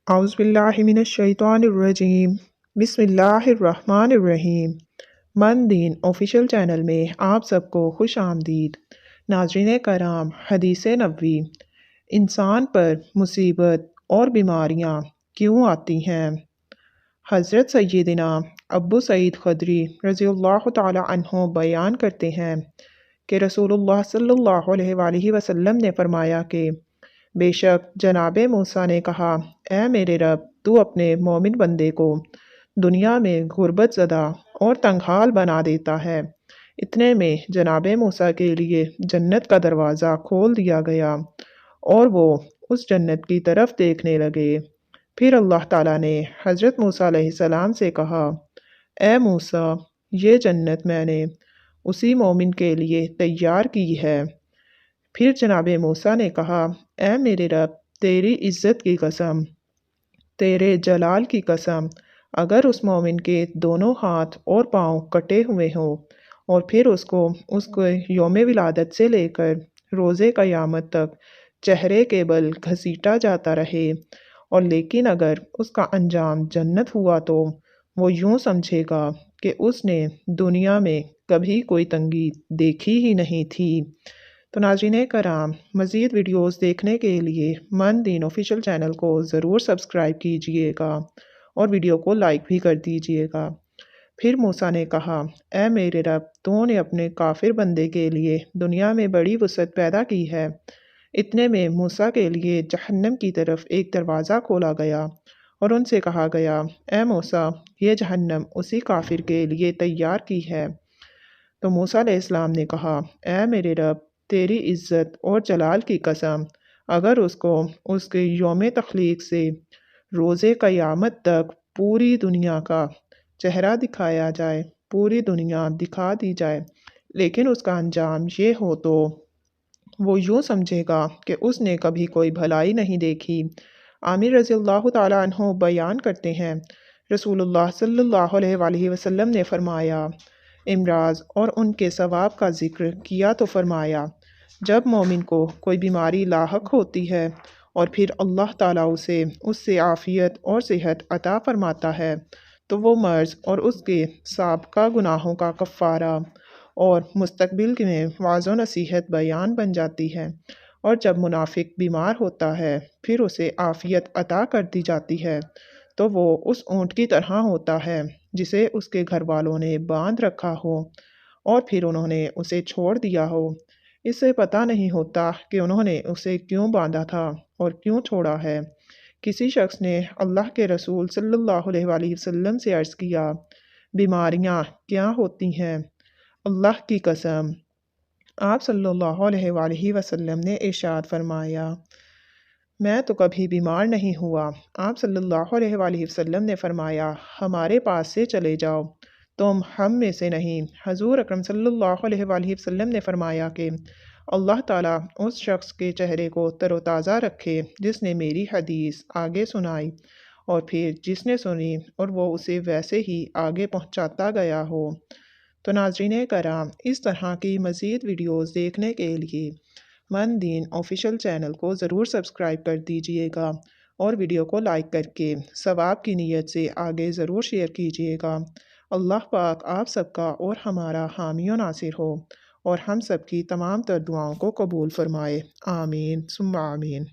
اعوذ باللہ من الشیطان الرجیم بسم اللہ الرحمن الرحیم۔ من دین آفیشیل چینل میں آپ سب کو خوش آمدید۔ ناظرین کرام، حدیث نبوی، انسان پر مصیبت اور بیماریاں کیوں آتی ہیں؟ حضرت سیدنا ابو سعید خدری رضی اللہ تعالی عنہ بیان کرتے ہیں کہ رسول اللہ صلی اللہ علیہ وآلہ وسلم نے فرمایا کہ بے شک جناب موسیٰ نے کہا، اے میرے رب، تو اپنے مومن بندے کو دنیا میں غربت زدہ اور تنگ حال بنا دیتا ہے۔ اتنے میں جناب موسیٰ کے لیے جنت کا دروازہ کھول دیا گیا اور وہ اس جنت کی طرف دیکھنے لگے۔ پھر اللہ تعالیٰ نے حضرت موسیٰ علیہ السلام سے کہا، اے موسیٰ، یہ جنت میں نے اسی مومن کے لیے تیار کی ہے۔ پھر جناب موسیٰ نے کہا، اے میرے رب، تیری عزت کی قسم، تیرے جلال کی قسم، اگر اس مومن کے دونوں ہاتھ اور پاؤں کٹے ہوئے ہوں اور پھر اس کے یوم ولادت سے لے کر روز قیامت تک چہرے کے بل گھسیٹا جاتا رہے، اور لیکن اگر اس کا انجام جنت ہوا تو وہ یوں سمجھے گا کہ اس نے دنیا میں کبھی کوئی تنگی دیکھی ہی نہیں تھی۔ تو ناظرین کرام، مزید ویڈیوز دیکھنے کے لیے من دین آفیشیل چینل کو ضرور سبسکرائب کیجئے گا اور ویڈیو کو لائک بھی کر دیجئے گا۔ پھر موسیٰ نے کہا، اے میرے رب، تو نے اپنے کافر بندے کے لیے دنیا میں بڑی وسعت پیدا کی ہے۔ اتنے میں موسیٰ کے لیے جہنم کی طرف ایک دروازہ کھولا گیا اور ان سے کہا گیا، اے موسیٰ، یہ جہنم اسی کافر کے لیے تیار کی ہے۔ تو موسیٰ علیہ السلام نے کہا، اے میرے رب، تیری عزت اور جلال کی قسم، اگر اس کو اس کے یوم تخلیق سے روز قیامت تک پوری دنیا کا چہرہ دکھایا جائے، پوری دنیا دکھا دی جائے، لیکن اس کا انجام یہ ہو تو وہ یوں سمجھے گا کہ اس نے کبھی کوئی بھلائی نہیں دیکھی۔ عامر رضی اللہ تعالیٰ عنہ بیان کرتے ہیں، رسول اللہ صلی اللہ علیہ وآلہ وسلم نے فرمایا، امراض اور ان کے ثواب کا ذکر کیا تو فرمایا، جب مومن کو کوئی بیماری لاحق ہوتی ہے اور پھر اللہ تعالیٰ اس سے عافیت اور صحت عطا فرماتا ہے تو وہ مرض اور اس کے سابقہ گناہوں کا کفارہ اور مستقبل میں وعظ و نصیحت بیان بن جاتی ہے۔ اور جب منافق بیمار ہوتا ہے پھر اسے عافیت عطا کر دی جاتی ہے تو وہ اس اونٹ کی طرح ہوتا ہے جسے اس کے گھر والوں نے باندھ رکھا ہو اور پھر انہوں نے اسے چھوڑ دیا ہو۔ اسے پتہ نہیں ہوتا کہ انہوں نے اسے کیوں باندھا تھا اور کیوں چھوڑا ہے۔ کسی شخص نے اللہ کے رسول صلی اللہ علیہ وآلہ وسلم سے عرض کیا، بیماریاں کیا ہوتی ہیں؟ اللہ کی قسم، آپ صلی اللہ علیہ وآلہ وسلم نے ارشاد فرمایا، میں تو کبھی بیمار نہیں ہوا۔ آپ صلی اللہ علیہ وآلہ وسلم نے فرمایا، ہمارے پاس سے چلے جاؤ، تم ہم میں سے نہیں۔ حضور اکرم صلی اللہ علیہ وآلہ وسلم نے فرمایا کہ اللہ تعالیٰ اس شخص کے چہرے کو تر و تازہ رکھے جس نے میری حدیث آگے سنائی اور پھر جس نے سنی اور وہ اسے ویسے ہی آگے پہنچاتا گیا ہو۔ تو ناظرین کرام، اس طرح کی مزید ویڈیوز دیکھنے کے لیے من دین آفیشیل چینل کو ضرور سبسکرائب کر دیجئے گا اور ویڈیو کو لائک کر کے ثواب کی نیت سے آگے ضرور شیئر کیجئے گا۔ اللہ پاک آپ سب کا اور ہمارا حامی و ناصر ہو اور ہم سب کی تمام تر دعاؤں کو قبول فرمائے۔ آمین ثم آمین۔